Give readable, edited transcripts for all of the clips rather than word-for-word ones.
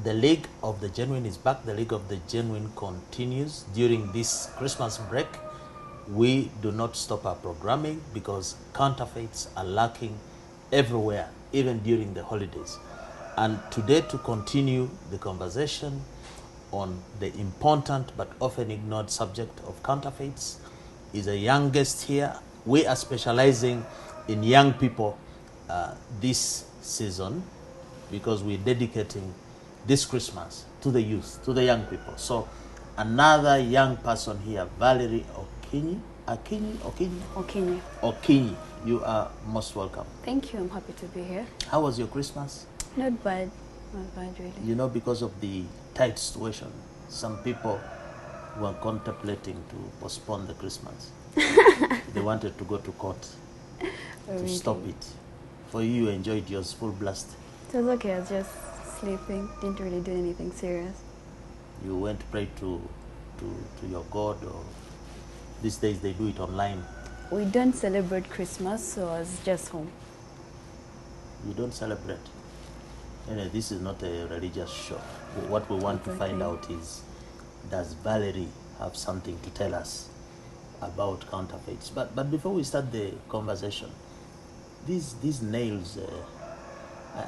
The League of the Genuine is back. The League of the Genuine continues during this Christmas break. We do not stop our programming because counterfeits are lacking everywhere, even during the holidays. And today, to continue the conversation on the important but often ignored subject of counterfeits, is a young guest here. We are specializing in young people this season because we're dedicating this Christmas to the youth, to the young people. So another young person here, Valerie Okinyi. You are most welcome. Thank you. I'm happy to be here. How was your Christmas? Not bad. Not bad, really. You know, because of the tight situation, some people were contemplating to postpone the Christmas. They wanted to go to court to stop it. For you, you enjoyed yours full blast. It was okay. I was just sleeping. Didn't really do anything serious. You went to pray to your God, or these days they do it online? We don't celebrate Christmas, so I was just home. You don't celebrate? Anyway, this is not a religious show. What we want to find out is, does Valerie have something to tell us about counterfeits? But before we start the conversation, these nails,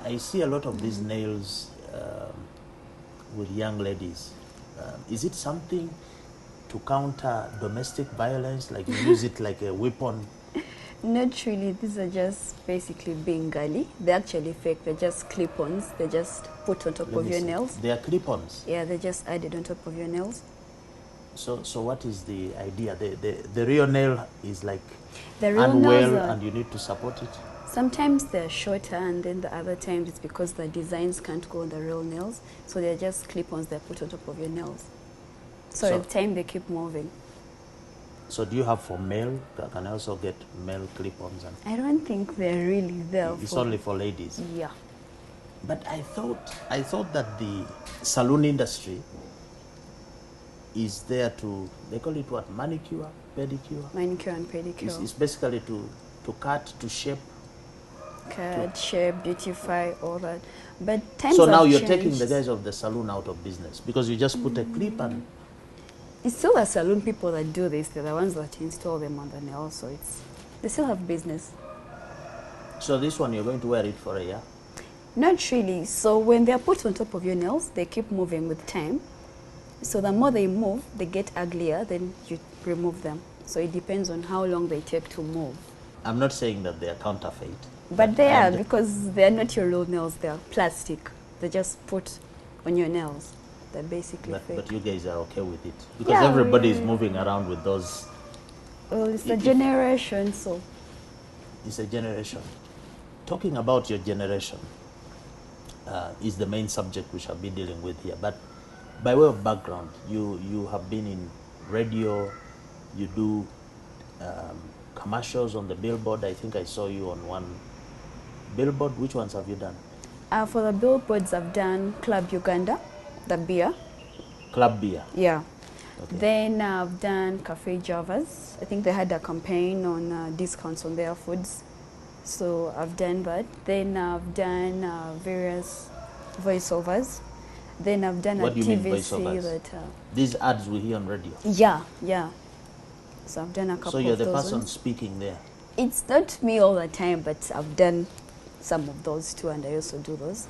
I see a lot of these nails with young ladies. Is it something to counter domestic violence, like you use it like a weapon? Not really. These are just basically Bengali. They're actually fake. They're just clip-ons. They're just put on top of your nails. They are clip-ons? Yeah, they're just added on top of your nails. So what is the idea? The real nail is like unwell and you need to support it? Sometimes they're shorter, and then the other times it's because the designs can't go on the real nails. So they're just clip-ons they're put on top of your nails. So at the time they keep moving. So do you have for male? Can I also get male clip-ons? I don't think they're really there. It's only for ladies? Yeah. But I thought that the salon industry is there to, they call it what, manicure, pedicure? Manicure and pedicure. It's basically to cut, to shape. Cut, shape, beautify, all that. But so now you're taking the guys of the salon out of business because you just put a clip and... It's still the salon people that do this. They're the ones that install them on the nail, so they still have business. So this one, you're going to wear it for a year? Not really. So when they're put on top of your nails, they keep moving with time. So the more they move, they get uglier, then you remove them. So it depends on how long they take to move. I'm not saying that they are counterfeit. But they are, because they're not your real nails, they're plastic. They just put on your nails. They're basically fake. But you guys are okay with it? Because everybody is moving around with those. Well, it's a generation, so. It's a generation. Talking about your generation is the main subject we shall be dealing with here. But by way of background, you have been in radio, you do commercials on the billboard. I think I saw you on one billboard. Which ones have you done? For the billboards, I've done Club Uganda, the beer. Club beer? Yeah. Okay. Then I've done Cafe Javas. I think they had a campaign on discounts on their foods. So I've done that. Then I've done various voiceovers. Then I've done what a do you mean TVC voiceovers? that... These ads we hear on radio? Yeah. So I've done a couple of those. So you're the person ones. speaking there? It's not me all the time, but I've done some of those too, and I also do those.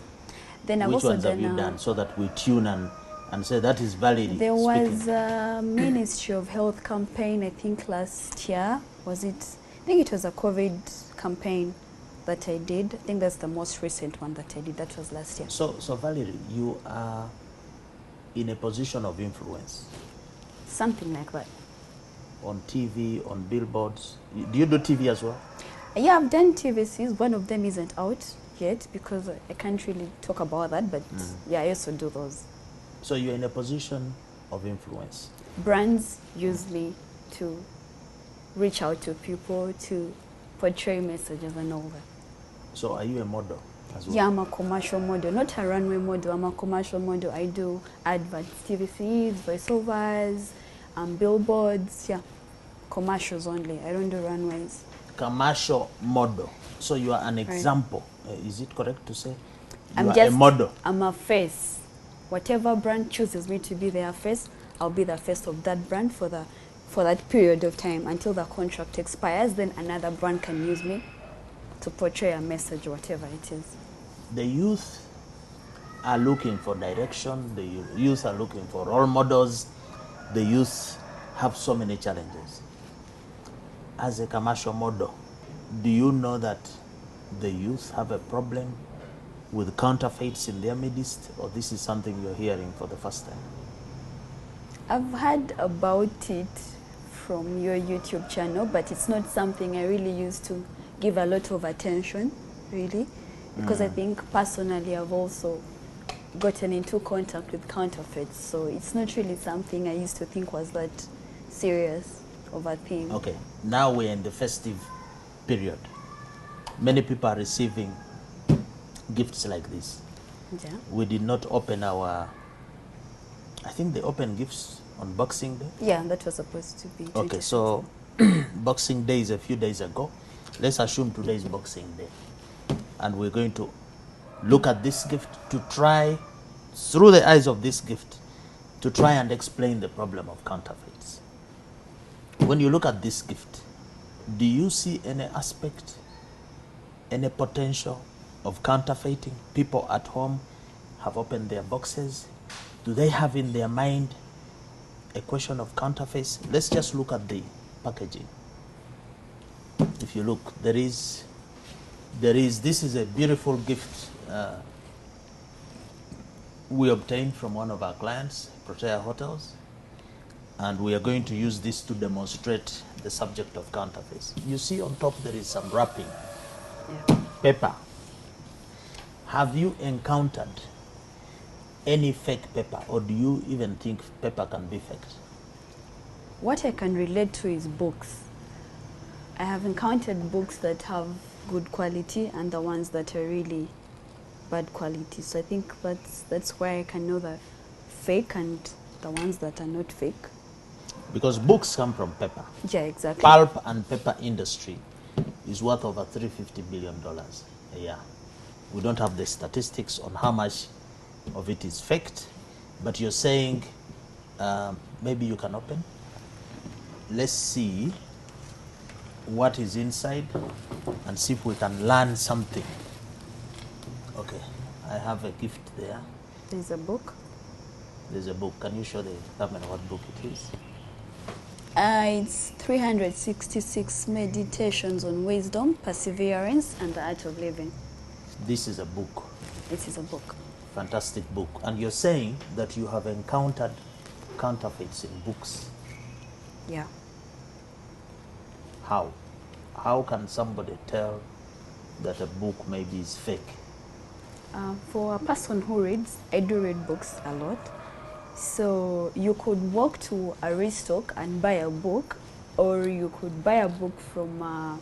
Then I've Which also ones have you done, so that we tune and say that is Valerie There speaking? was a Ministry of Health campaign, I think last year. Was it? I think it was a COVID campaign that I did. I think that's the most recent one that I did. That was last year. So Valerie, you are in a position of influence? Something like that. On TV, on billboards. Do you do TV as well? Yeah, I've done TVCs. One of them isn't out yet because I can't really talk about that, but yeah, I also do those. So you're in a position of influence? Brands use me to reach out to people, to portray messages and all that. So are you a model as well? Yeah, I'm a commercial model, not a runway model. I'm a commercial model. I do adverts, TVCs, voiceovers, billboards, yeah, commercials only. I don't do runways. Commercial model. So you are an example. Is it correct to say? You I'm are just a model. I'm a face. whatever brand chooses me to be their face, I'll be the face of that brand for that period of time until the contract expires. Then another brand can use me to portray a message, whatever it is. The youth are looking for direction. The youth are looking for role models. The youth have so many challenges. As a commercial model, do you know that the youth have a problem with counterfeits in their midst, or this is something you're hearing for the first time? I've heard about it from your YouTube channel, but it's not something I really used to give a lot of attention, really, because I think personally I've also gotten into contact with counterfeits, so it's not really something I used to think was that serious of a thing. Okay, now we're in the festive period. Many people are receiving gifts like this. Yeah. We did not open our, I think they opened gifts on Boxing Day. Yeah, that was supposed to be. Okay, so Boxing Day is a few days ago. Let's assume today is Boxing Day. And we're going to look at this gift to try, through the eyes of this gift, to try and explain the problem of counterfeits. When you look at this gift, do you see any aspect, any potential of counterfeiting? People at home have opened their boxes. Do they have in their mind a question of counterfeits? Let's just look at the packaging. If you look, this is a beautiful gift we obtained from one of our clients, Protea Hotels, and we are going to use this to demonstrate the subject of counterfeits. You see on top there is some wrapping, paper. Have you encountered any fake paper, or do you even think paper can be faked? What I can relate to is books. I have encountered books that have good quality and the ones that are really bad quality. So I think that's why I can know the fake and the ones that are not fake. Because books come from paper. Yeah, exactly. Pulp and paper industry is worth over $350 billion a year. We don't have the statistics on how much of it is faked, but you're saying maybe you can open. Let's see what is inside and see if we can learn something. Okay, I have a gift there. There's a book. There's a book. Can you show the camera what book it is? It's 366 Meditations on Wisdom, Perseverance, and the Art of Living. This is a book. It is a book. Fantastic book. And you're saying that you have encountered counterfeits in books. Yeah. How? How can somebody tell that a book maybe is fake? For a person who reads, I do read books a lot. So you could walk to a restock and buy a book, or you could buy a book from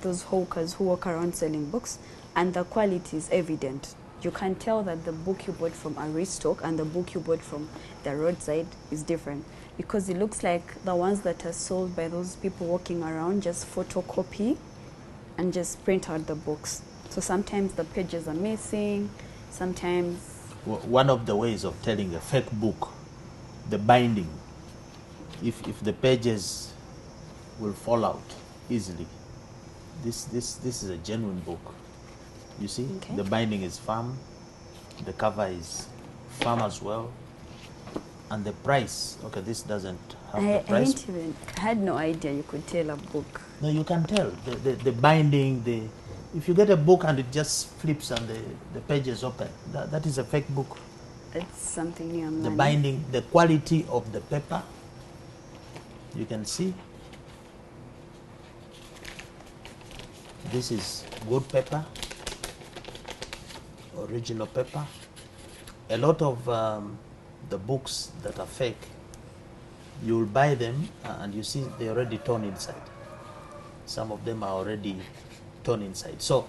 those hawkers who walk around selling books, and the quality is evident. You can tell that the book you bought from a restock and the book you bought from the roadside is different, because it looks like the ones that are sold by those people walking around just photocopy and just print out the books. So sometimes the pages are missing, sometimes... One of the ways of telling a fake book, the binding, if the pages will fall out easily, this is a genuine book. You see, Okay. The binding is firm, the cover is firm as well, and the price, okay, this doesn't have the price. I had no idea you could tell a book. No, you can tell, the binding, if you get a book and it just flips and the pages open, that is a fake book. It's something new. The binding, the quality of the paper, you can see. This is good paper, original paper. A lot of the books that are fake, you'll buy them and you see they're already torn inside. Some of them are already torn inside. So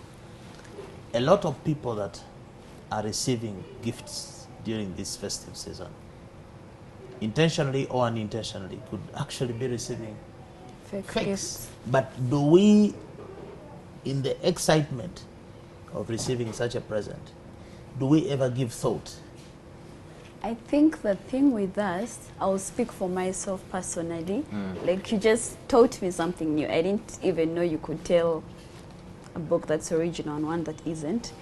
a lot of people that are receiving gifts during this festive season, intentionally or unintentionally, could actually be receiving fakes. Gifts. But do we, in the excitement of receiving such a present, do we ever give thought I think the thing with us, I'll speak for myself personally. Like, you just taught me something new. I didn't even know you could tell a book that's original and one that isn't.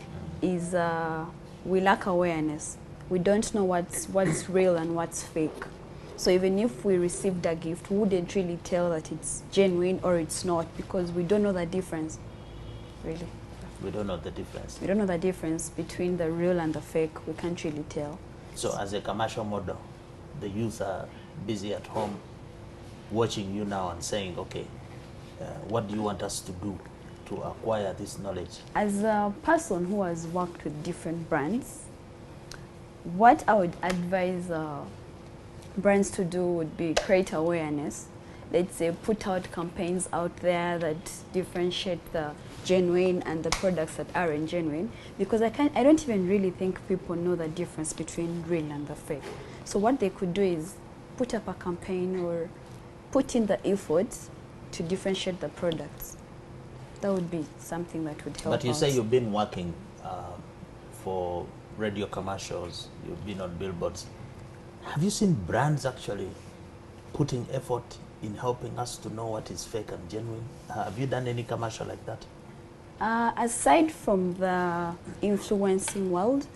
Is we lack awareness. We don't know what's real and what's fake. So even if we received a gift, we wouldn't really tell that it's genuine or it's not, because we don't know the difference, really. We don't know the difference. We don't know the difference between the real and the fake. We can't really tell. So as a commercial model, the youth are busy at home watching you now and saying, okay, what do you want us to do to acquire this knowledge? As a person who has worked with different brands, what I would advise brands to do would be create awareness. Let's say put out campaigns out there that differentiate the genuine and the products that aren't genuine, because I don't even really think people know the difference between real and the fake. So what they could do is put up a campaign or put in the effort to differentiate the products. That would be something that would help. But you out. say you've been working for radio commercials, you've been on billboards. Have you seen brands actually putting effort in helping us to know what is fake and genuine? Have you done any commercial like that? Aside from the influencing world,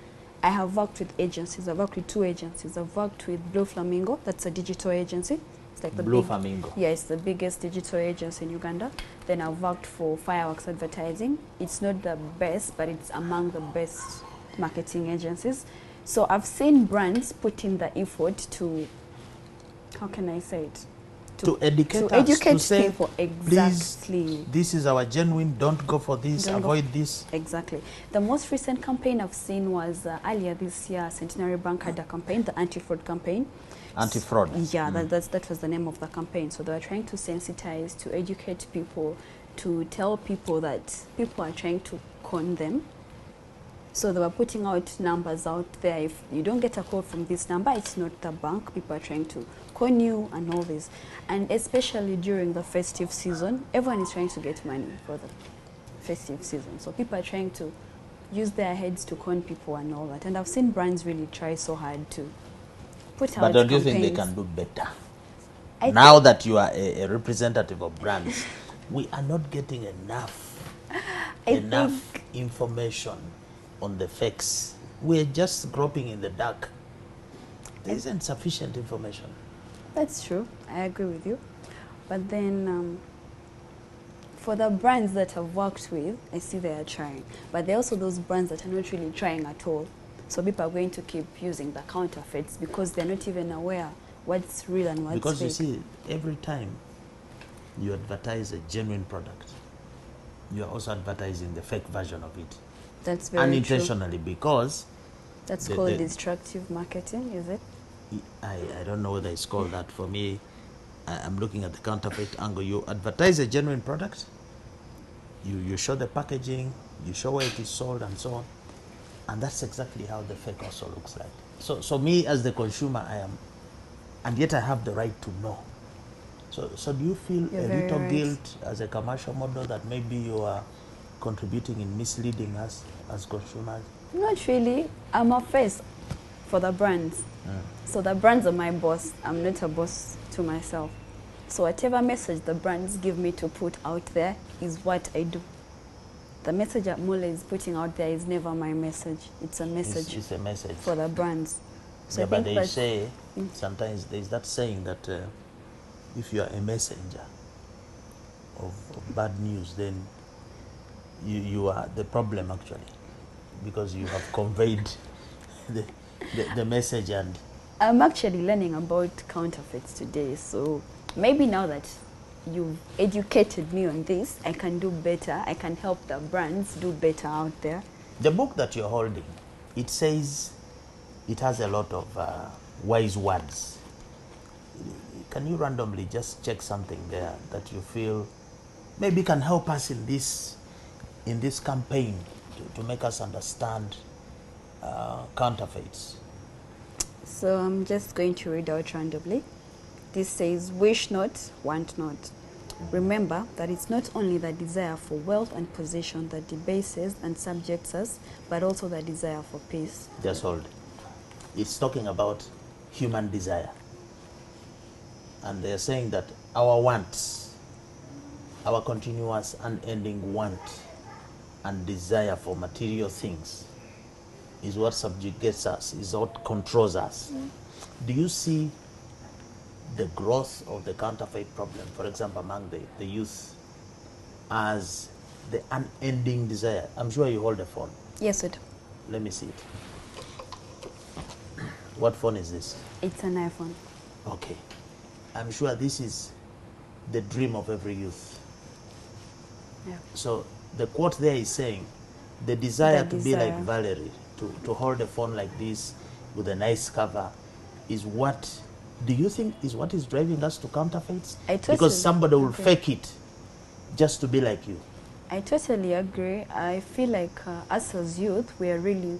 I have worked with agencies. I've worked with 2 agencies. I've worked with Blue Flamingo, that's a digital agency. It's like the Blue Flamingo. Yeah, it's the biggest digital agency in Uganda. Then I've worked for Fireworks Advertising. It's not the best, but it's among the best marketing agencies. So I've seen brands put in the effort to, how can I say it? To educate us, educate to say, people, exactly. Please, this is our genuine, don't go for this, avoid this. Exactly. The most recent campaign I've seen was earlier this year, Centenary Bank had a campaign, the anti-fraud campaign. Anti-fraud? Yeah, that was the name of the campaign. So they were trying to sensitize, to educate people, to tell people that people are trying to con them. So they were putting out numbers out there. If you don't get a call from this number, it's not the bank. People are trying to con you and all this. And especially during the festive season, everyone is trying to get money for the festive season. So people are trying to use their heads to con people and all that. And I've seen brands really try so hard to put out But don't you think they can do better? Now that you are a representative of brands, we are not getting enough information on the fakes. We're just groping in the dark. There isn't sufficient information. That's true. I agree with you. But then for the brands that I've worked with, I see they are trying. But there are also those brands that are not really trying at all. So people are going to keep using the counterfeits because they're not even aware what's real and what's fake. Because you see, every time you advertise a genuine product, you are also advertising the fake version of it. That's very unintentionally true. Because that's called destructive marketing, is it? I don't know whether it's called that. For me, I'm looking at the counterfeit angle. You advertise a genuine product, you show the packaging, you show where it is sold and so on, and that's exactly how the fake also looks like. So me as the consumer, I am, and yet I have the right to know. So do you feel You're a very little right. guilt as a commercial model that maybe you are contributing in misleading us as consumers? Not really. I'm a face for the brands. So the brands are my boss. I'm not a boss to myself. So whatever message the brands give me to put out there is what I do. The message that Mule is putting out there is never my message. It's a message, It's a message for the brands. So yeah, I but think they that say, sometimes there's that saying that if you are a messenger of bad news, then you are the problem actually, because you have conveyed the message. And I'm actually learning about counterfeits today. So maybe now that you've educated me on this, I can do better. I can help the brands do better out there. the book that you're holding, it says it has a lot of wise words. Can you randomly just check something there that you feel maybe can help us in this campaign to make us understand counterfeits? So I'm just going to read out randomly. This says, wish not, want not. Remember that it's not only the desire for wealth and possession that debases and subjects us, but also the desire for peace. Just hold. It's talking about human desire. And they're saying that our wants, our continuous unending want and desire for material things is what subjugates us, is what controls us. Do you see the growth of the counterfeit problem, for example, among the youth, as the unending desire? I'm sure you hold a phone. Yes, it. Let me see it. What phone is this? It's an iPhone. Okay. I'm sure this is the dream of every youth. Yeah. So the quote there is saying, the desire The to be like desire. Valerie, to hold a phone like this with a nice cover, is what, do you think, is what is driving us to counterfeits? I totally Because somebody will agree. fake it just to be like you. I totally agree. I feel like us as youth, we are really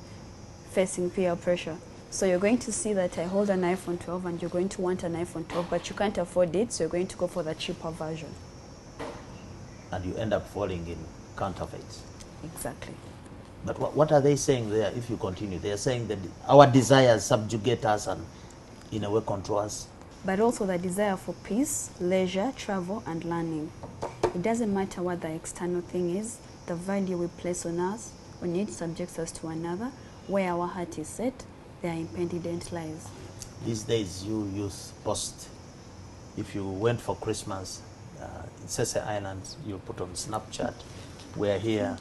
facing peer pressure. So you're going to see that I hold an iPhone 12 and you're going to want an iPhone 12, but you can't afford it, so you're going to go for the cheaper version. And you end up falling in counterfeits. Exactly. But what are they saying there if you continue? They are saying that our desires subjugate us and in a way control us. But also the desire for peace, leisure, travel, and learning. It doesn't matter what the external thing is, the value we place on us, on it subjects us to another. Where our heart is set, there are impediment lies. These days, you use post. If you went for Christmas in Sese Islands, you put on Snapchat. We're here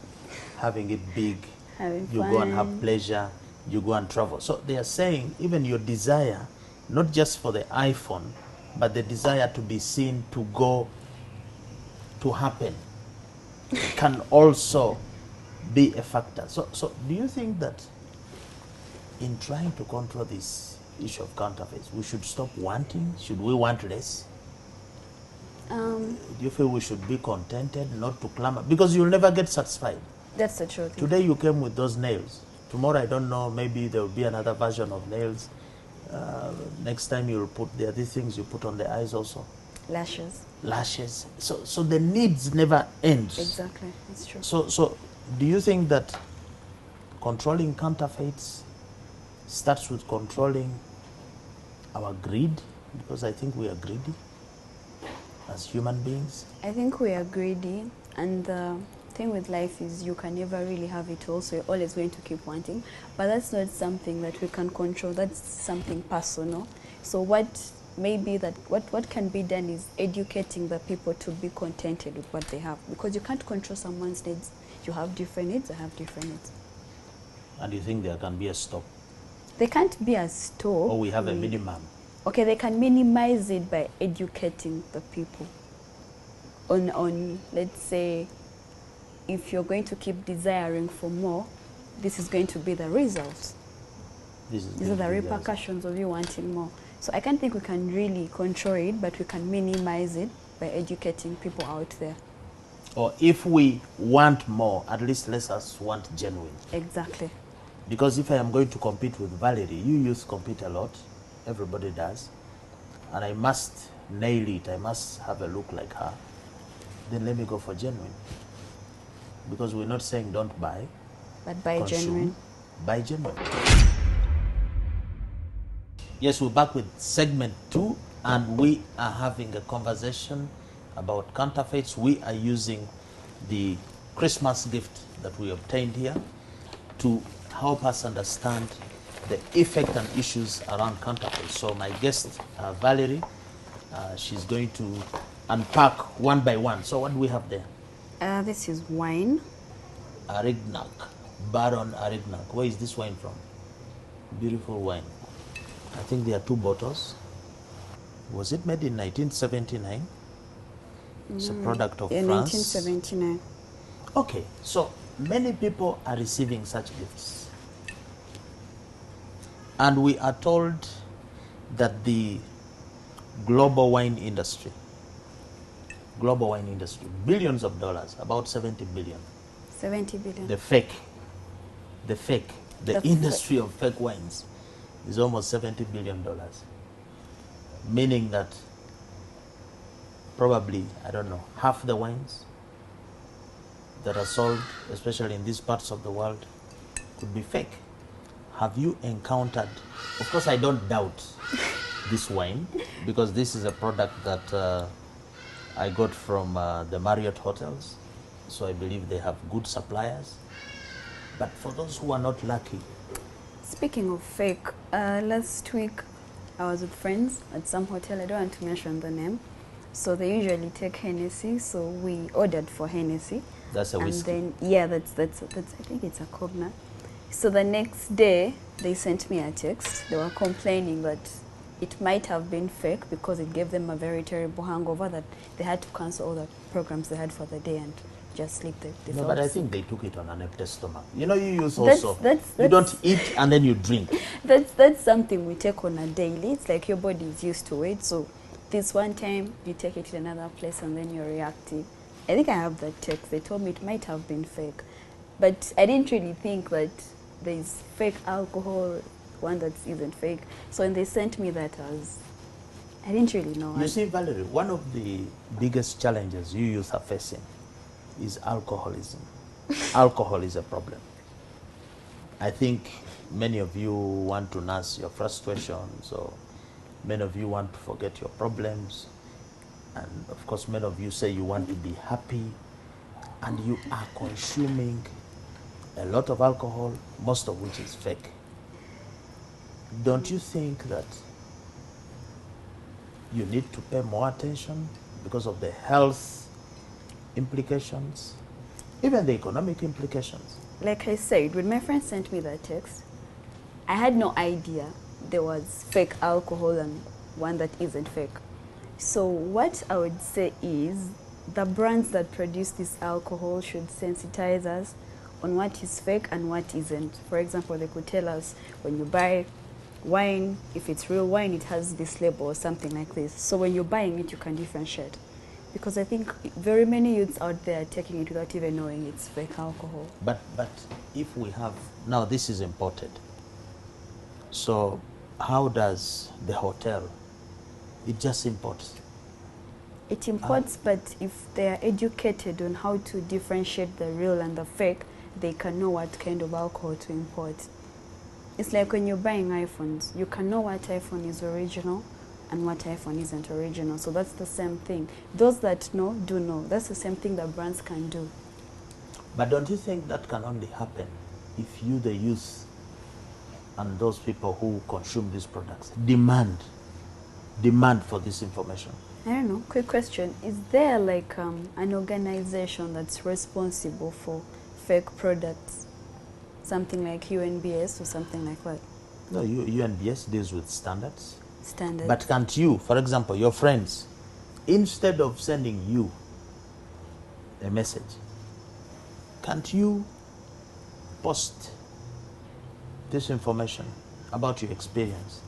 having it big. Having You fun. go and have pleasure. You go and travel. So they are saying even your desire, not just for the iPhone, but the desire to be seen, to go, to happen, can also be a factor. So do you think that in trying to control this issue of counterfeits, we should stop wanting? Should we want less? Do you feel we should be contented, not to clamor? Because you'll never get satisfied. That's the truth. Today you came with those nails. Tomorrow, I don't know, maybe there will be another version of nails. Next time you'll put, there are these things you put on the eyes also. Lashes. Lashes. So the needs never ends. Exactly. It's true. So do you think that controlling counterfeits starts with controlling our greed? Because I think we are greedy as human beings. I think we are greedy, and the thing with life is you can never really have it all, so you're always going to keep wanting. But that's not something that we can control. That's something personal. So what can be done is educating the people to be contented with what they have, because you can't control someone's needs. You have different needs, I have different needs. And you think there can be a stop? They can't be a stop. Or we have a minimum? Okay, they can minimize it by educating the people on let's say, if you're going to keep desiring for more, this is going to be the result. These are the repercussions of you wanting more. So I can't think we can really control it, but we can minimize it by educating people out there. Or if we want more, at least let us want genuine. Exactly. Because if I am going to compete with Valerie, you youth compete a lot, everybody does, and I must nail it, I must have a look like her, then let me go for genuine. Because we're not saying don't buy, But by consume, genuine. buy genuine. Yes, we're back with segment 2, and we are having a conversation about counterfeits. We are using the Christmas gift that we obtained here to help us understand the effect and issues around counterfeits. So my guest, Valerie, she's going to unpack one by one. So what do we have there? This is wine. Arignac, Baron Arignac. Where is this wine from? Beautiful wine. I think there are 2 bottles. Was it made in 1979? It's a product of In France. 1979. Okay, so many people are receiving such gifts. And we are told that the global wine industry, billions of dollars, about 70 billion. 70 billion. The industry of fake wines is almost $70 billion. Meaning that probably, I don't know, half the wines that are sold, especially in these parts of the world, could be fake. have you encountered, of course I don't doubt this wine, because this is a product that I got from the Marriott hotels, so I believe they have good suppliers. But for those who are not lucky, Speaking of fake, last week I was with friends at some hotel. I don't want to mention the name. So they usually take Hennessy, so we ordered for Hennessy. that's a whiskey. And then, yeah, that's I think it's a Cognac. So the next day, they sent me a text. They were complaining that it might have been fake because it gave them a very terrible hangover that they had to cancel all the programs they had for the day and just sleep. They No, felt but I sick. think they took it on an empty stomach. You know, you use That's- also, that's- you don't eat and then you drink. That's something we take on a daily. It's like your body is used to it. So this one time you take it to another place and then you're reactive. I think I have that text. They told me it might have been fake, but I didn't really think that there's fake alcohol, one that isn't fake. So when they sent me that, I didn't really know. You see, Valerie, one of the biggest challenges you youth are facing is alcoholism. Alcohol is a problem. I think many of you want to nurse your frustrations, or many of you want to forget your problems, and of course many of you say you want to be happy, and you are consuming a lot of alcohol, most of which is fake. Don't you think that you need to pay more attention because of the health implications, even the economic implications? Like I said, when my friend sent me that text, I had no idea there was fake alcohol and one that isn't fake. So what I would say is the brands that produce this alcohol should sensitize us on what is fake and what isn't. For example, they could tell us when you buy wine, if it's real wine, it has this label or something like this. So when you're buying it, you can differentiate. Because I think very many youths out there are taking it without even knowing it's fake alcohol. But if we have, now this is imported. So how does the hotel, it just imports? It imports, but if they are educated on how to differentiate the real and the fake, they can know what kind of alcohol to import. It's like when you're buying iPhones, you can know what iPhone is original and what iPhone isn't original. So that's the same thing. Those that know, do know. That's the same thing that brands can do. But don't you think that can only happen if you, the youth, and those people who consume these products, demand for this information? I don't know, quick question. Is there like an organization that's responsible for fake products? Something like UNBS or something like that? No, UNBS deals with standards. Standard. But can't you, for example, your friends, instead of sending you a message, can't you post this information about your experience?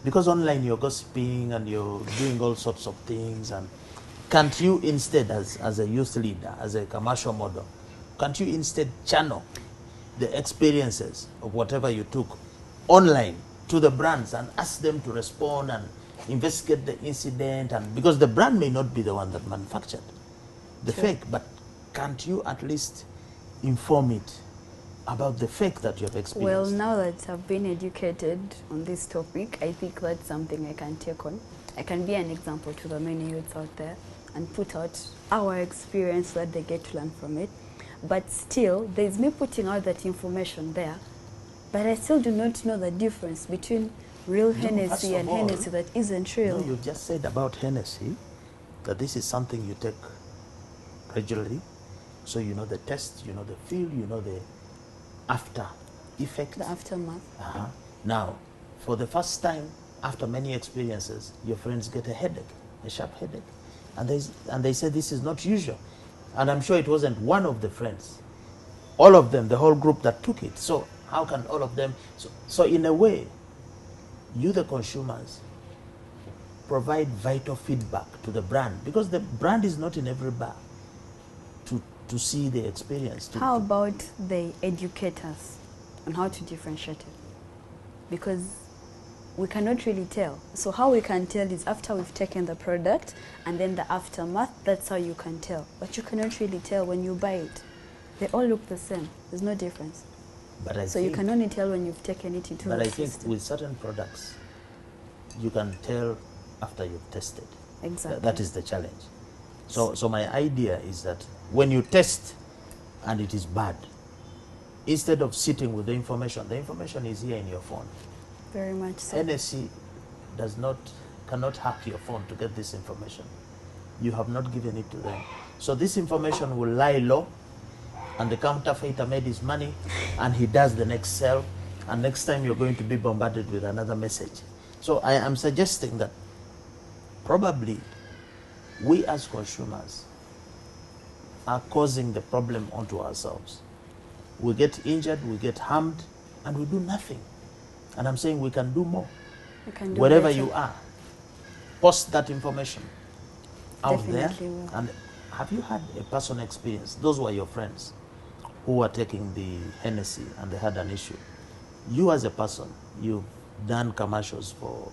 Because online you're gossiping and you're doing all sorts of things, and can't you instead, as a youth leader, as a commercial model, can't you instead channel the experiences of whatever you took online to the brands and ask them to respond and investigate the incident? And because the brand may not be the one that manufactured the fake, but can't you at least inform it about the fake that you have experienced? Well, now that I've been educated on this topic, I think that's something I can take on. I can be an example to the many youths out there and put out our experience so that they get to learn from it. But still, there's me putting out that information there, but I still do not know the difference between real Hennessy and Hennessy that isn't real. No, you just said about Hennessy that this is something you take regularly, so you know the taste, you know the feel, you know the after effect. The aftermath. Now, for the first time, after many experiences, your friends get a headache, a sharp headache, and they say this is not usual. And I'm sure it wasn't one of the friends, all of them, the whole group that took it. So how can all of them? So in a way, you, the consumers, provide vital feedback to the brand, because the brand is not in every bar to see the experience. How about they educate us on how to differentiate it? Because we cannot really tell. So how we can tell is after we've taken the product and then the aftermath, that's how you can tell. But you cannot really tell when you buy it. They all look the same. There's no difference. But I So think, you can only tell when you've taken it into but the I think system. with certain products, you can tell after you've tested. Exactly. That is the challenge. So my idea is that when you test and it is bad, instead of sitting with the information is here in your phone. Very much so. NSC cannot hack your phone to get this information. You have not given it to them. So this information will lie low, and the counterfeiter made his money, and he does the next sale, and next time you're going to be bombarded with another message. So I am suggesting that probably we as consumers are causing the problem onto ourselves. We get injured, we get harmed, and we do nothing. And I'm saying we can do more. You can do Wherever better. you are, post that information out Definitely there. will. And have you had a personal experience? Those were your friends who were taking the Hennessy and they had an issue. You as a person, you've done commercials for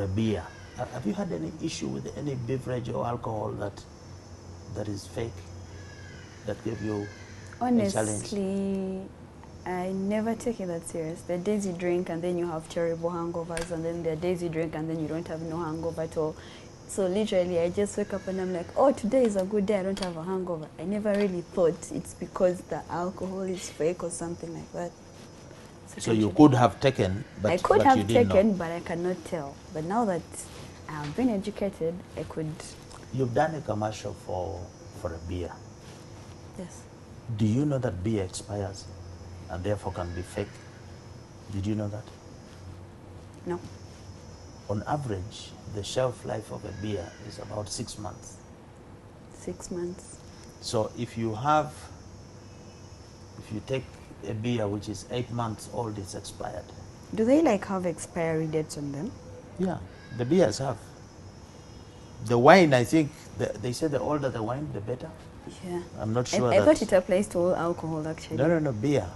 a beer. Have you had any issue with any beverage or alcohol that is fake, that gave you a challenge? Honestly, I never take it that serious. The days you drink and then you have terrible hangovers, and then the days you drink and then you don't have no hangover at all. So literally, I just wake up and I'm like, oh, today is a good day, I don't have a hangover. I never really thought it's because the alcohol is fake or something like that. So you could have taken, but I could but have you didn't taken, know. but I cannot tell. But now that I've been educated, I could, You've done a commercial for a beer. yes. Do you know that beer expires and therefore can be fake? Did you know that? No. On average, the shelf life of a beer is about 6 months. 6 months. So if you take a beer which is 8 months old, it's expired. Do they like have expiry dates on them? Yeah, the beers have. The wine, I think, they say the older the wine, the better. Yeah. I'm not sure I that... thought it applies to all alcohol actually. No, beer.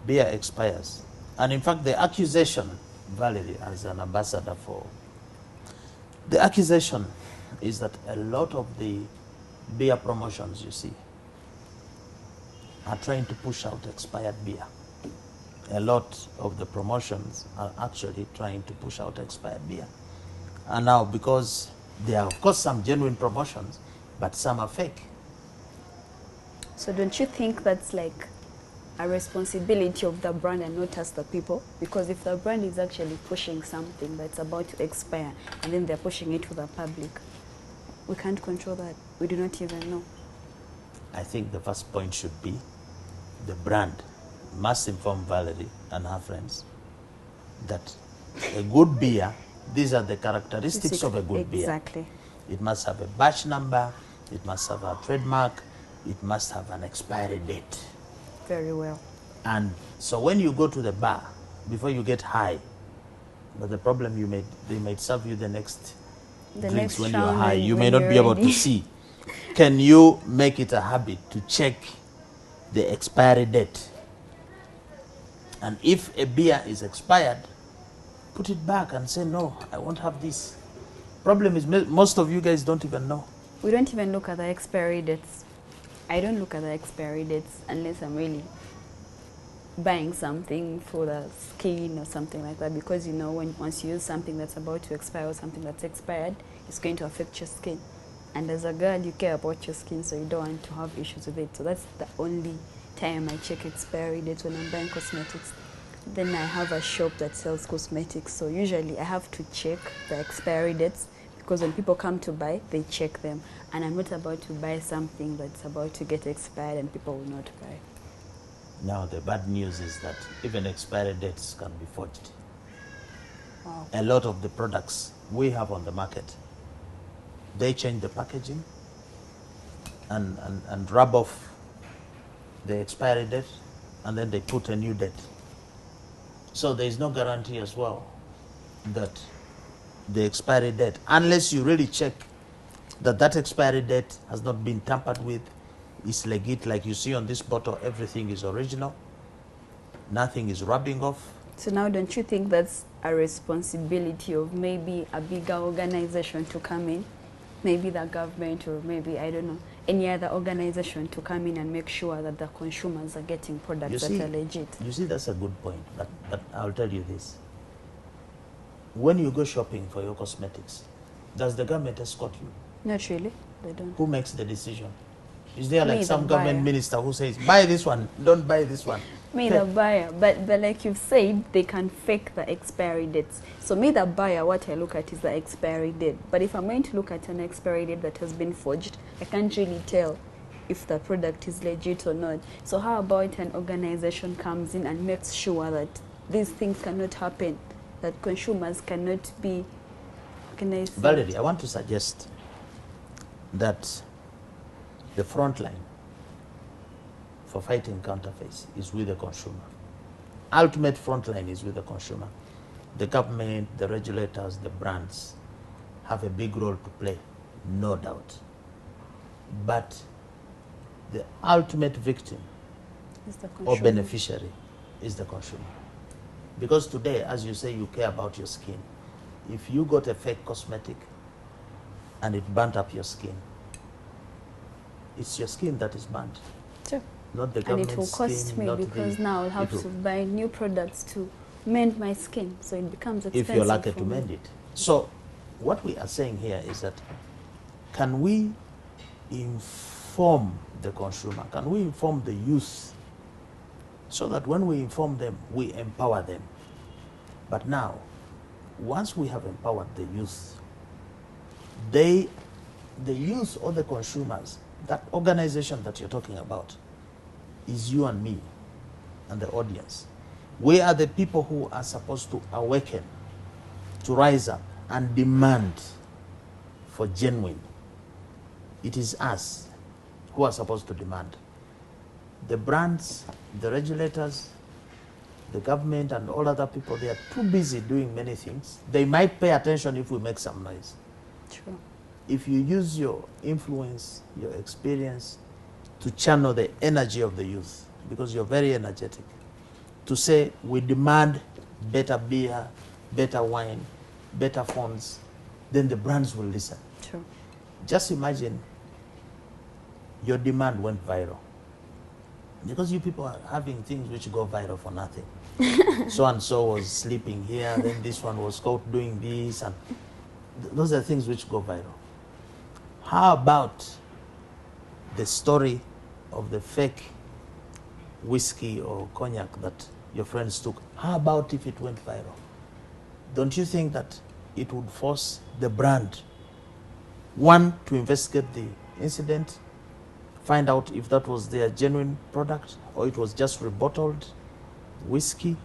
Beer expires. And in fact, the accusation, Valerie, as an ambassador for... The accusation is that a lot of the beer promotions you see are trying to push out expired beer. A lot of the promotions are actually trying to push out expired beer. And now, because there are, of course, some genuine promotions, but some are fake. So don't you think that's like a responsibility of the brand and not us the people? Because if the brand is actually pushing something that's about to expire and then they're pushing it to the public, we can't control that. We do not even know. I think the first point should be the brand must inform Valerie and her friends that a good beer, these are the characteristics of a good beer. Exactly. It must have a batch number, it must have a trademark, it must have an expiry date. Very well. And so when you go to the bar, before you get high, but the problem they might serve you the next drinks next when you're round high. You may when not be you're able to ready. see. Can you make it a habit to check the expiry date? And if a beer is expired, put it back and say, no, I won't have this. Problem is, most of you guys don't even know. We don't even look at the expiry dates. I don't look at the expiry dates unless I'm really buying something for the skin or something like that, because you know once you use something that's about to expire or something that's expired, it's going to affect your skin. And as a girl, you care about your skin, so you don't want to have issues with it. So that's the only time I check expiry dates, when I'm buying cosmetics. Then I have a shop that sells cosmetics, so usually I have to check the expiry dates, because when people come to buy, they check them. And I'm not about to buy something that's about to get expired and people will not buy. Now, the bad news is that even expiry dates can be forged. Wow. A lot of the products we have on the market, they change the packaging and rub off the expiry date, and then they put a new date. So there is no guarantee as well that the expiry date, unless you really check that that expiry date has not been tampered with, is legit, like you see on this bottle, everything is original, nothing is rubbing off. So now don't you think that's a responsibility of maybe a bigger organization to come in? Maybe the government, or maybe, I don't know, any other organization to come in and make sure that the consumers are getting products that are legit. You see, that's a good point, but I'll tell you this. When you go shopping for your cosmetics, does the government escort you? Not really, they don't. Who makes the decision? Is there like Me, some the government buyer. minister who says, buy this one, don't buy this one? Me, the buyer, but like you've said, they can fake the expiry dates. So me, the buyer, what I look at is the expiry date. But if I'm going to look at an expiry date that has been forged, I can't really tell if the product is legit or not. So how about an organization comes in and makes sure that these things cannot happen, that consumers cannot be, can I say? Valerie, I want to suggest that the front line for fighting counterfeits is with the consumer. Ultimate front line is with the consumer. The government, the regulators, the brands have a big role to play, no doubt. But the ultimate victim Is the or consumer. beneficiary is the consumer. Because today, as you say, you care about your skin. If you got a fake cosmetic and it burnt up your skin, it's your skin that is burnt, Sure. not the And government it will cost skin, me not because now I'll have to buy new products to mend my skin. So it becomes expensive. if you're lucky for to me. mend it. So what we are saying here is that, can we inform the consumer? Can we inform the youth so that when we inform them, we empower them? But now, once we have empowered the youth, the youth or the consumers, that organization that you're talking about, is you and me and the audience. We are the people who are supposed to awaken, to rise up and demand for genuine. It is us who are supposed to demand. The brands, the regulators, the government and all other people, they are too busy doing many things. They might pay attention if we make some noise. True. If you use your influence, your experience to channel the energy of the youth, because you're very energetic, to say we demand better beer, better wine, better phones, then the brands will listen. True. Just imagine your demand went viral. Because you people are having things which go viral for nothing. So and so was sleeping here, then this one was caught doing this, and those are things which go viral. How about the story of the fake whiskey or cognac that your friends took? How about if it went viral? Don't you think that it would force the brand, one, to investigate the incident, find out if that was their genuine product or it was just rebottled whiskey,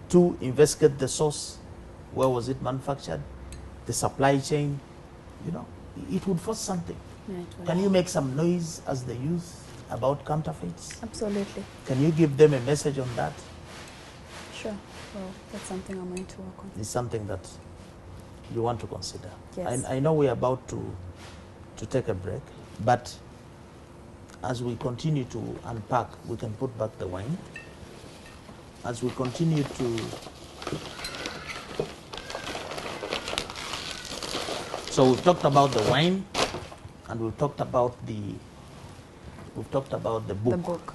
two, investigate the source, where was it manufactured, the supply chain, you know, it would force something. Yeah, it will. Can you make some noise as the youth about counterfeits? Absolutely. Can you give them a message on that? Sure. Well, that's something I'm going to work on. It's something that you want to consider. Yes. I know we're about to take a break, but as we continue to unpack, we can put back the wine. As we continue to, so we've talked about the wine, and we've talked about the book. The book.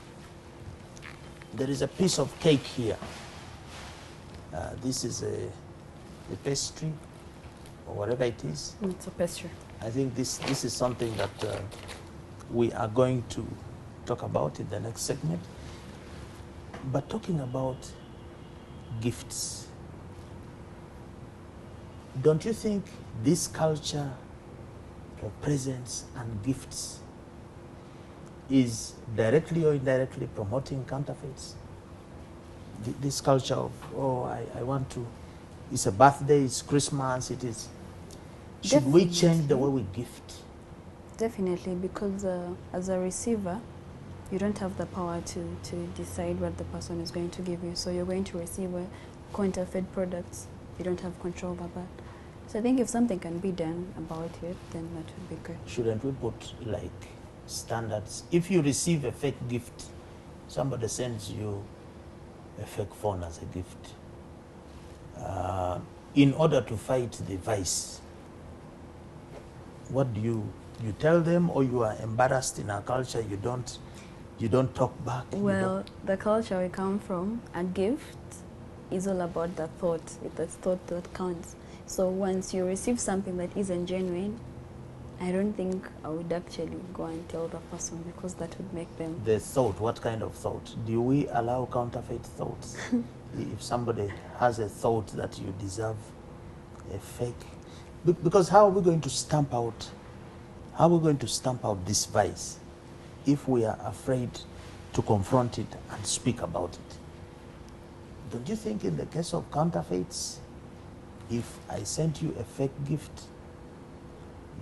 There is a piece of cake here. This is a pastry, or whatever it is. It's a pastry. I think this is something that we are going to talk about in the next segment. But talking about gifts, don't you think this culture of presents and gifts is directly or indirectly promoting counterfeits? This culture of, oh, I want to, it's a birthday, it's Christmas, it is. Should we change the way we gift? Definitely, because as a receiver, you don't have the power to decide what the person is going to give you. So you're going to receive a counterfeit products. You don't have control over that. So I think if something can be done about it, then that would be good. Shouldn't we put like standards? If you receive a fake gift, somebody sends you a fake phone as a gift, in order to fight the vice, what do you You tell them, or you are embarrassed in our culture, you don't talk back. Well, the culture we come from, a gift is all about the thought. It's the thought that counts. So once you receive something that isn't genuine, I don't think I would actually go and tell the person, because that would make them... The thought, what kind of thought? Do we allow counterfeit thoughts? If somebody has a thought that you deserve a fake, because how are we going to stamp out this vice if we are afraid to confront it and speak about it? Don't you think in the case of counterfeits, if I sent you a fake gift,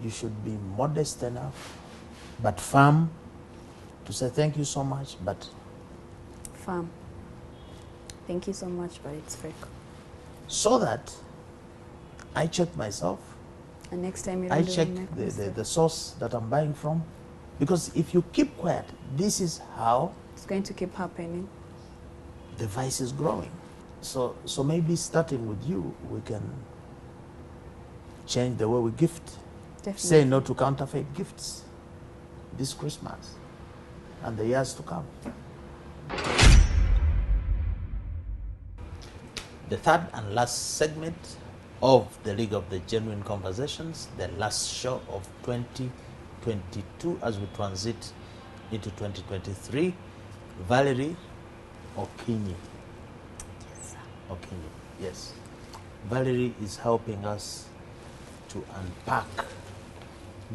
you should be modest enough but firm to say thank you so much, but Firm. Thank you so much, but it's fake. so that I check myself, And next time you don't I do check make mistake. the source that I'm buying from. Because if you keep quiet, this is how It's going to keep happening. the vice is growing. So maybe starting with you, we can change the way we gift. Definitely. Say no to counterfeit gifts this Christmas and the years to come. The third and last segment of the League of the Genuine Conversations, the last show of 2022 as we transit into 2023. Valerie Okinyi. Yes, sir. Okinyi, yes. Valerie is helping us to unpack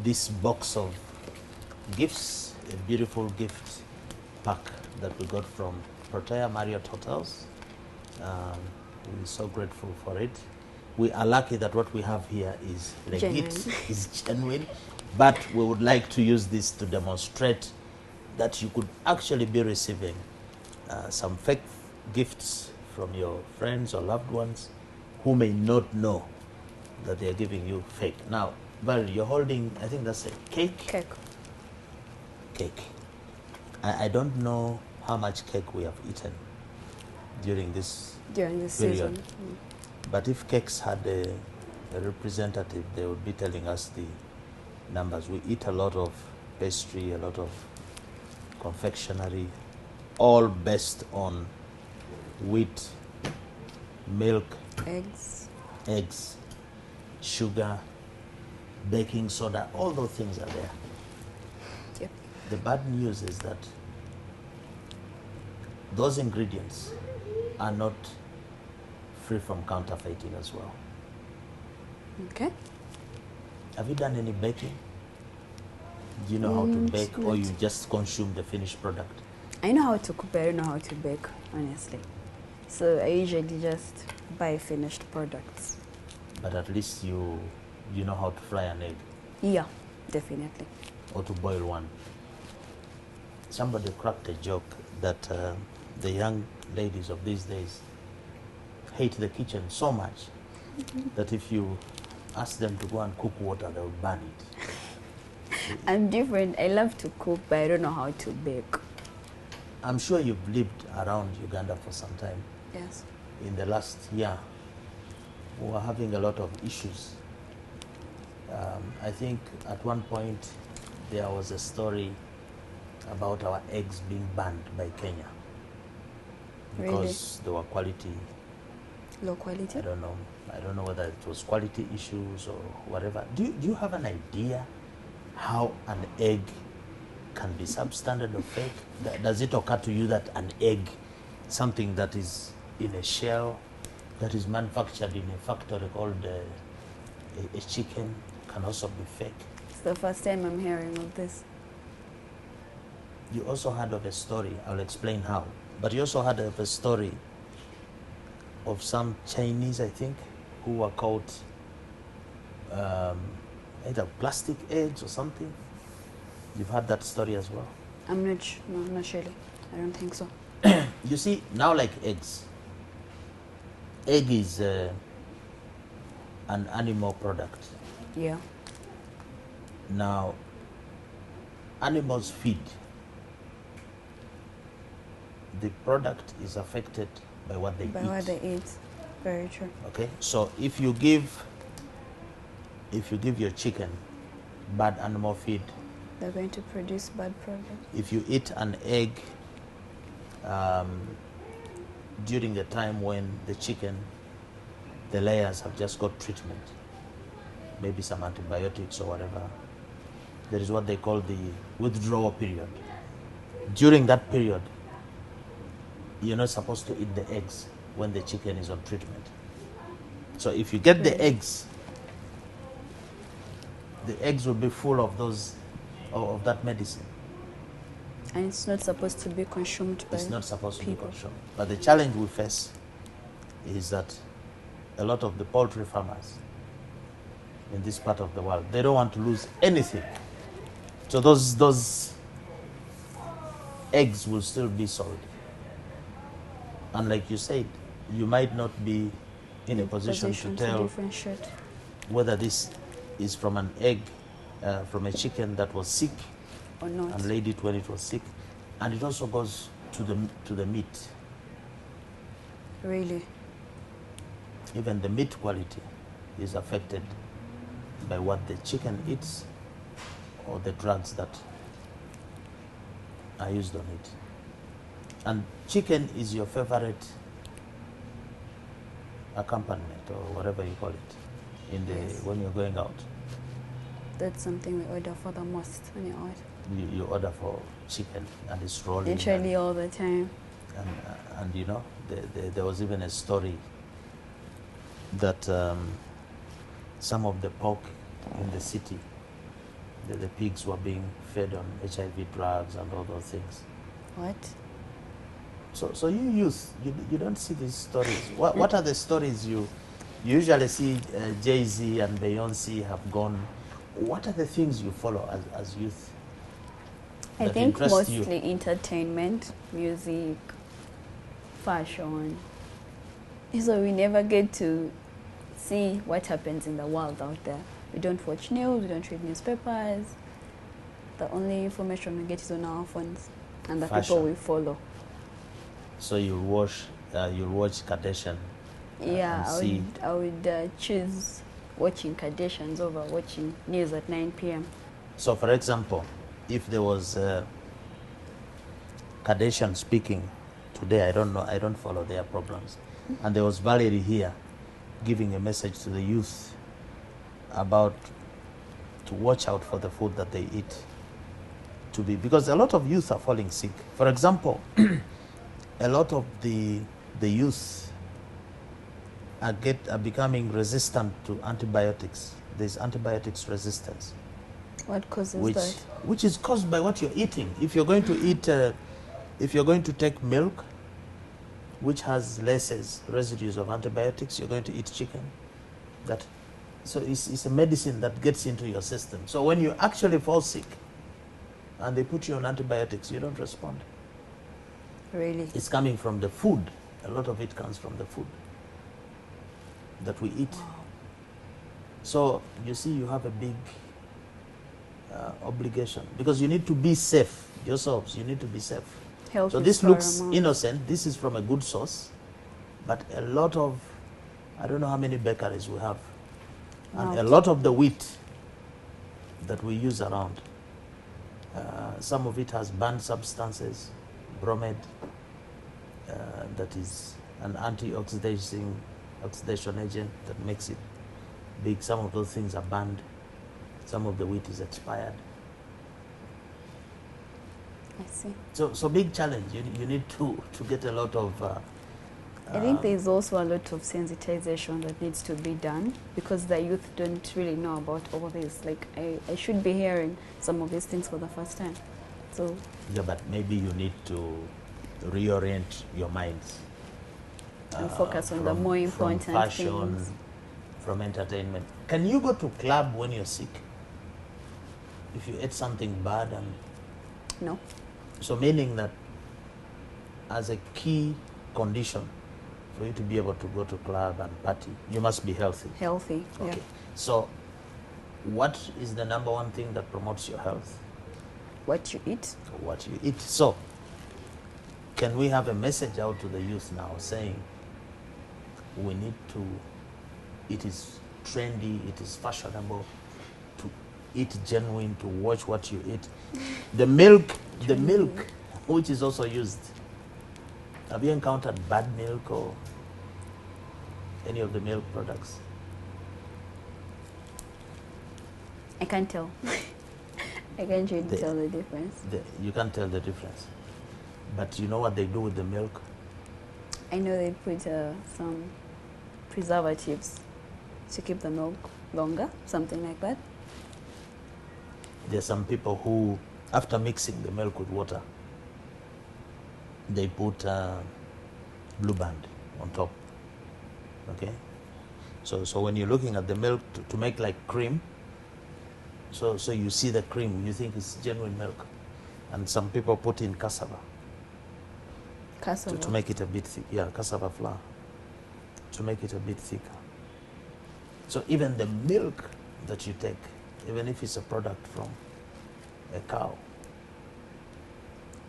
this box of gifts, a beautiful gift pack that we got from Protea Marriott Hotels. We're so grateful for it. We are lucky that what we have here is legit, Genuine. is genuine, but we would like to use this to demonstrate that you could actually be receiving some fake gifts from your friends or loved ones who may not know that they are giving you fake. Now, Valerie, you're holding, I think that's a cake? Cake. Cake. I don't know how much cake we have eaten during this During this period. season. But if cakes had a representative, they would be telling us the numbers. We eat a lot of pastry, a lot of confectionery, all based on wheat, milk, eggs, sugar, baking soda, all those things are there. Yep. The bad news is that those ingredients are not free from counterfeiting as well. Okay. Have you done any baking? Do you know how to bake, or not. you just consume the finished product? I know how to cook, but I don't know how to bake, honestly. So I usually just buy finished products. But at least you know how to fry an egg, Yeah, definitely. or to boil one. Somebody cracked a joke that the young ladies of these days hate the kitchen so much that if you ask them to go and cook water, they will burn it. I'm different. I love to cook, but I don't know how to bake. I'm sure you've lived around Uganda for some time. Yes. In the last year, we were having a lot of issues. I think at one point there was a story about our eggs being banned by Kenya because they were quality. Low quality? I don't know whether it was quality issues or whatever. Do you have an idea how an egg can be substandard or fake? Does it occur to you that an egg, something that is in a shell, that is manufactured in a factory called a chicken, can also be fake? It's the first time I'm hearing of this. You also heard of a story, I'll explain how, but you also heard of a story of some Chinese, I think, who were caught either plastic eggs or something. You've heard that story as well? I'm not no, not surely. I don't think so. You see, now like eggs. Egg is an animal product. Yeah. Now, animals feed. The product is affected by what they By eat. what they eat. Very true. Okay, so if you give your chicken bad animal feed. They're going to produce bad product. If you eat an egg during the time when the chicken, the layers have just got treatment, maybe some antibiotics or whatever, there is what they call the withdrawal period. During that period, you're not supposed to eat the eggs when the chicken is on treatment. So if you get the eggs will be full of of that medicine. And it's not supposed to be consumed by It's not supposed to people. be consumed. But the challenge we face is that a lot of the poultry farmers in this part of the world, they don't want to lose anything. So those eggs will still be sold. And like you said, you might not be in a position to tell differentiate whether this is from an egg, from a chicken that was sick or not. and laid it when it was sick. And it also goes to the meat. Really? Even the meat quality is affected by what the chicken eats or the drugs that are used on it. And chicken is your favorite accompaniment or whatever you call it in the Yes. when you're going out. That's something we order for the most when you order. You order for chicken and it's rolling. Literally all the time. And you know, there was even a story that some of the pork in the city, the pigs were being fed on HIV drugs and all those things. What? So you youth, you don't see these stories. What are the stories you usually see? Jay-Z and Beyonce have gone. What are the things you follow as youth? I that think interest you? mostly entertainment, music, fashion. So we never get to see what happens in the world out there. We don't watch news, we don't read newspapers. The only information we get is on our phones and the Fashion. people we follow. So you'll watch Kardashian. Yeah, and see. I would choose watching Kardashians over watching news at 9 p.m. So, for example, if there was Kardashian speaking today, I don't know, I don't follow their programs, and there was Valerie here giving a message to the youth about to watch out for the food that they eat, because a lot of youth are falling sick. For example, a lot of the youth are becoming resistant to antibiotics. There's antibiotics resistance. What causes that? Which is caused by what you're eating. If you're going to eat, if you're going to take milk, which has residues of antibiotics, you're going to eat chicken. So it's a medicine that gets into your system. So when you actually fall sick and they put you on antibiotics, you don't respond. Really? It's coming from the food. A lot of it comes from the food that we eat. Wow. So you see, you have a big obligation, because you need to be safe yourselves. You need to be safe. Health So is this looks paramount. innocent. This is from a good source, but a lot of, I don't know how many bakeries we have, and Wow. a lot of the wheat that we use around, some of it has banned substances, bromide, that is an oxidation agent that makes it big. Some of those things are banned. Some of the wheat is expired. I see. So big challenge. You need to get a lot of. I think there's also a lot of sensitization that needs to be done, because the youth don't really know about all this. Like, I should be hearing some of these things for the first time. So Yeah, but maybe you need to reorient your minds. and focus on the more important from fashion, things. from entertainment. Can you go to club when you're sick? If you ate something bad, and No. so meaning that as a key condition for you to be able to go to club and party, you must be healthy. Healthy. Okay. Yeah. So what is the number one thing that promotes your health? What you eat. What you eat. So can we have a message out to the youth now saying we need to, it is trendy, it is fashionable to eat genuine, to watch what you eat. The milk, which is also used. Have you encountered bad milk or any of the milk products? I can't tell. I can't really tell the difference. You can't tell the difference. But you know what they do with the milk? I know they put some preservatives to keep the milk longer, something like that. There are some people who, after mixing the milk with water, they put Blue Band on top. Okay? So when you're looking at the milk to make like cream, so you see the cream, you think it's genuine milk. And some people put in cassava. Cassava. To make it a bit thick. Yeah, cassava flour. To make it a bit thicker. So even the milk that you take, even if it's a product from a cow,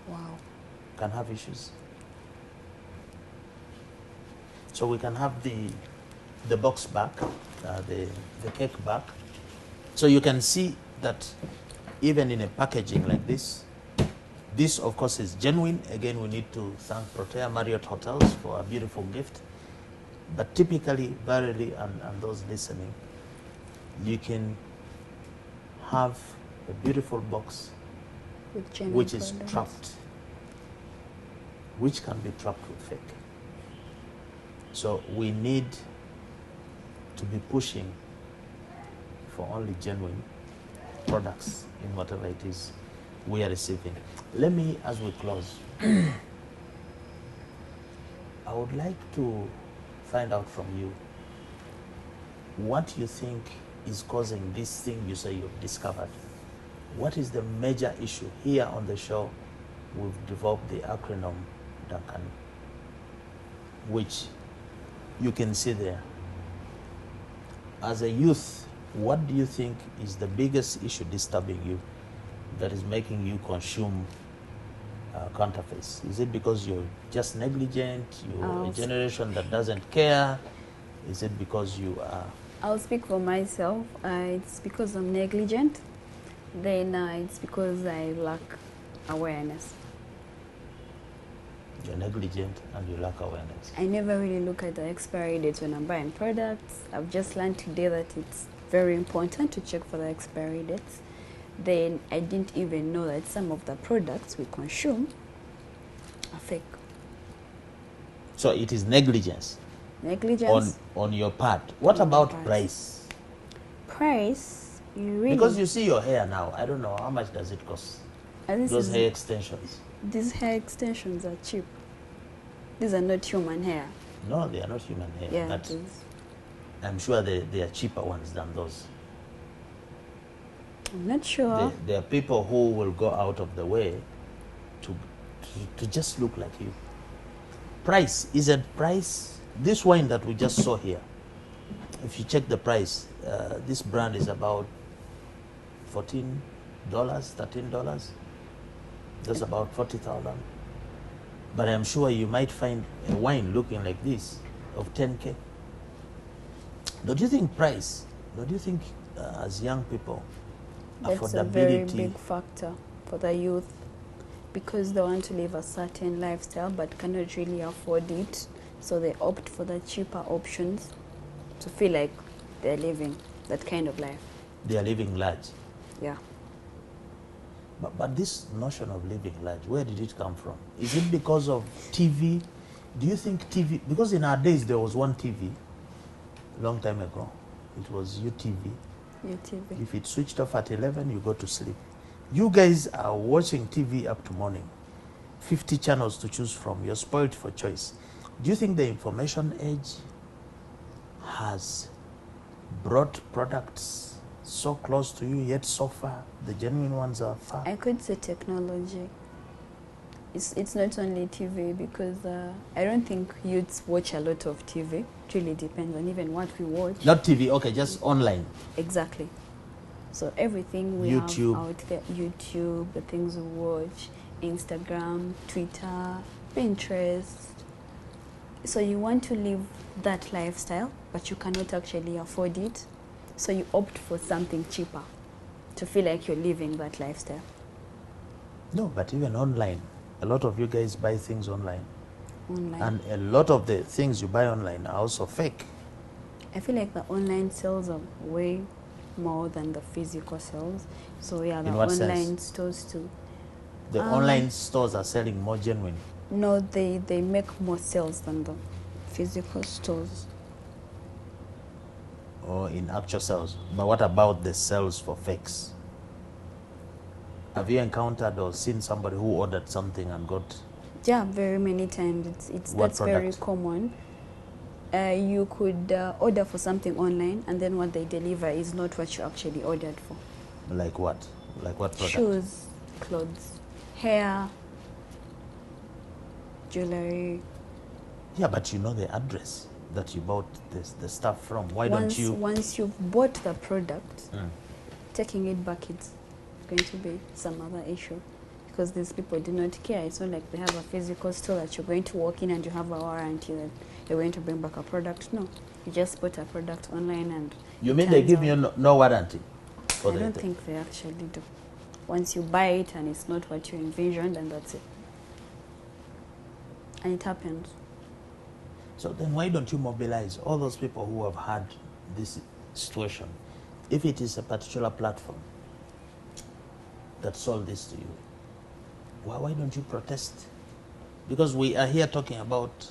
wow, can have issues. So we can have the box back, the cake back. So you can see that even in a packaging like this of course is genuine. Again, we need to thank Protea Marriott Hotels for a beautiful gift. But typically, Barely and those listening, you can have a beautiful box which is trapped, which can be trapped with fake. So we need to be pushing for only genuine products in whatever it is we are receiving. Let me, as we close, I would like to find out from you what you think is causing this thing you say you've discovered. What is the major issue? Here on the show, we've developed the acronym Duncan, which you can see there. As a youth, what do you think is the biggest issue disturbing you that is making you consume counterfeits? Is it because you're just negligent, you're a generation that doesn't care? Is it because you are... I'll speak for myself. It's because I'm negligent. Then it's because I lack awareness. You're negligent and you lack awareness. I never really look at the expiry date when I'm buying products. I've just learned today that it's very important to check for the expiry dates. Then I didn't even know that some of the products we consume are fake. So it is negligence. Negligence on your part. What about price? Price, you really... Because you see your hair now, I don't know, how much does it cost? Those hair extensions. These hair extensions are cheap. These are not human hair. No, they are not human hair. Yeah, but I'm sure they are cheaper ones than those. I'm not sure. There are people who will go out of the way to just look like you. Price, is it price? This wine that we just saw here, if you check the price, this brand is about $14, $13. That's about 40,000. But I'm sure you might find a wine looking like this of 10K. Don't you think price, don't you think as young people, that's affordability... a very big factor for the youth, because they want to live a certain lifestyle but cannot really afford it, so they opt for the cheaper options to feel like they're living that kind of life. They are living large. Yeah. But this notion of living large, where did it come from? Is it because of TV? Do you think TV, because in our days there was one TV, a long time ago, it was UTV. UTV. If it switched off at 11, you go to sleep. You guys are watching TV up to morning. 50 channels to choose from. You're spoiled for choice. Do you think the information age has brought products so close to you, yet so far? The genuine ones are far. I could say technology. It's not only TV, because I don't think youths watch a lot of TV. It really depends on even what we watch. Not TV, okay, just online. Exactly. So everything we YouTube. have out there, YouTube, the things we watch, Instagram, Twitter, Pinterest. So you want to live that lifestyle, but you cannot actually afford it. So you opt for something cheaper. to feel like you're living that lifestyle. No, but even online, a lot of you guys buy things online. Online. And a lot of the things you buy online are also fake. I feel like the online sales are way more than the physical sales. So yeah, the In what online sense? stores too. The online stores are selling more genuine. No, they make more sales than the physical stores. Or in actual sales. But what about the sales for fakes? Have you encountered or seen somebody who ordered something and got... Yeah, very many times. It's What that's very product? common. You could order for something online, and then what they deliver is not what you actually ordered for. Like what? Like what product? Shoes, clothes, hair, jewelry. Yeah, but you know the address that you bought the stuff from. Why don't you... Once you've bought the product, taking it back, it's going to be some other issue. Because these people do not care. It's not like they have a physical store that you're going to walk in and you have a warranty that you're going to bring back a product. No, you just bought a product online and... You mean they give you no warranty? I don't think they actually do. Once you buy it and it's not what you envisioned, and that's it. And it happens. So then why don't you mobilize all those people who have had this situation? If it is a particular platform that sold this to you, why don't you protest? Because we are here talking about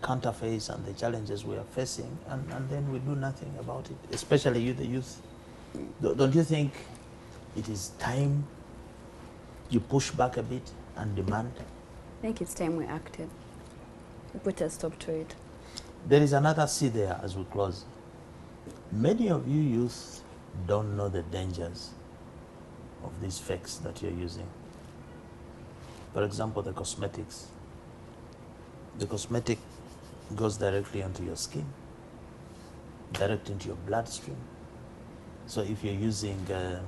counterfeits and the challenges we are facing, and then we do nothing about it, especially you, the youth. Don't you think it is time you push back a bit and demand? I think it's time we acted. We put a stop to it. There is another C there as we close. Many of you youth don't know the dangers of these fakes that you're using. For example, the cosmetics. The cosmetic goes directly onto your skin, direct into your bloodstream. So if you're using a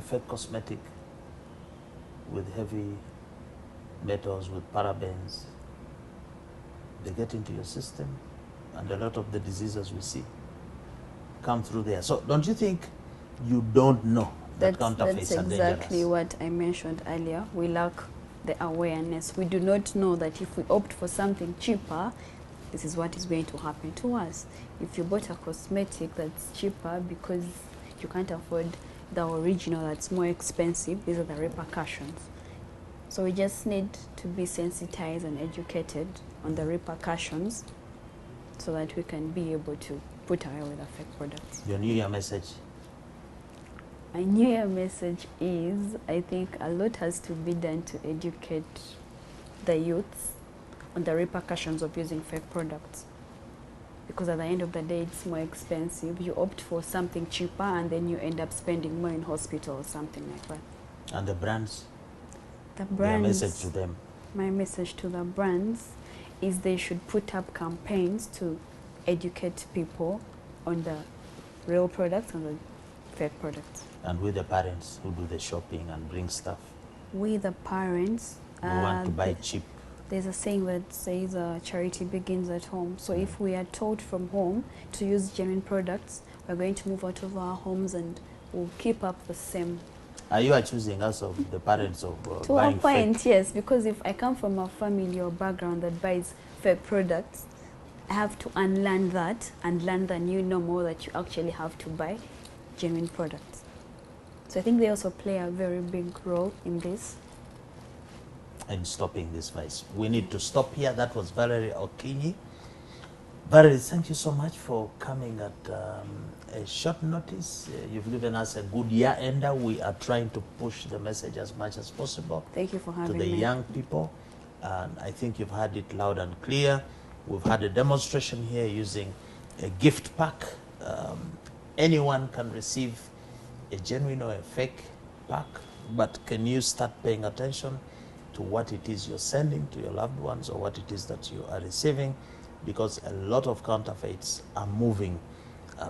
fake cosmetic with heavy metals, with parabens, they get into your system, and a lot of the diseases we see come through there. So don't you think you don't know that counterfeits are dangerous? That's exactly what I mentioned earlier. We lack the awareness. We do not know that if we opt for something cheaper, this is what is going to happen to us. If you bought a cosmetic that's cheaper because you can't afford the original that's more expensive, these are the repercussions. So we just need to be sensitized and educated on the repercussions so that we can be able to put away with the fake products. Your New Year message? My New Year message is, I think a lot has to be done to educate the youths on the repercussions of using fake products. Because at the end of the day, it's more expensive. You opt for something cheaper and then you end up spending more in hospital or something like that. And the brands? The brands, your message to them? My message to the brands is they should put up campaigns to educate people on the real products and the fake products. And with the parents who do the shopping and bring stuff? With the parents, who want to buy cheap. There's a saying that says charity begins at home. So if we are taught from home to use genuine products, we're going to move out of our homes and we'll keep up the same. Are you accusing us of the parents of to buying a point, fake? Yes, because if I come from a family or background that buys fake products, I have to unlearn that and learn the new normal that you actually have to buy genuine products. So I think they also play a very big role in this. In stopping this vice. We need to stop here. That was Valerie Okinyi. Valerie, thank you so much for coming at a short notice. You've given us a good year ender. We are trying to push the message as much as possible. Thank you for having me. To the me. young people. And I think you've had it loud and clear. We've had a demonstration here using a gift pack. Anyone can receive a genuine or a fake pack, but can you start paying attention to what it is you're sending to your loved ones or what it is that you are receiving, because a lot of counterfeits are moving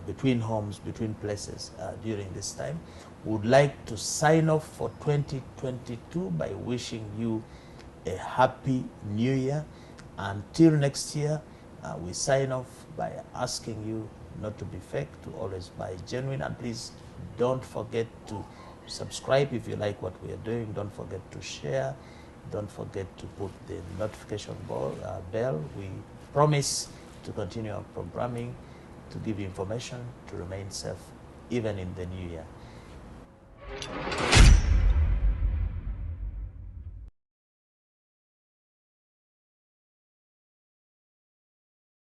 between homes, between places during this time. We would like to sign off for 2022 by wishing you a happy new year. Until next year, we sign off by asking you not to be fake, to always buy genuine, and please Don't forget to subscribe if you like what we are doing. Don't forget to share. Don't forget to put the notification bell. We promise to continue our programming, to give you information, to remain safe, even in the new year.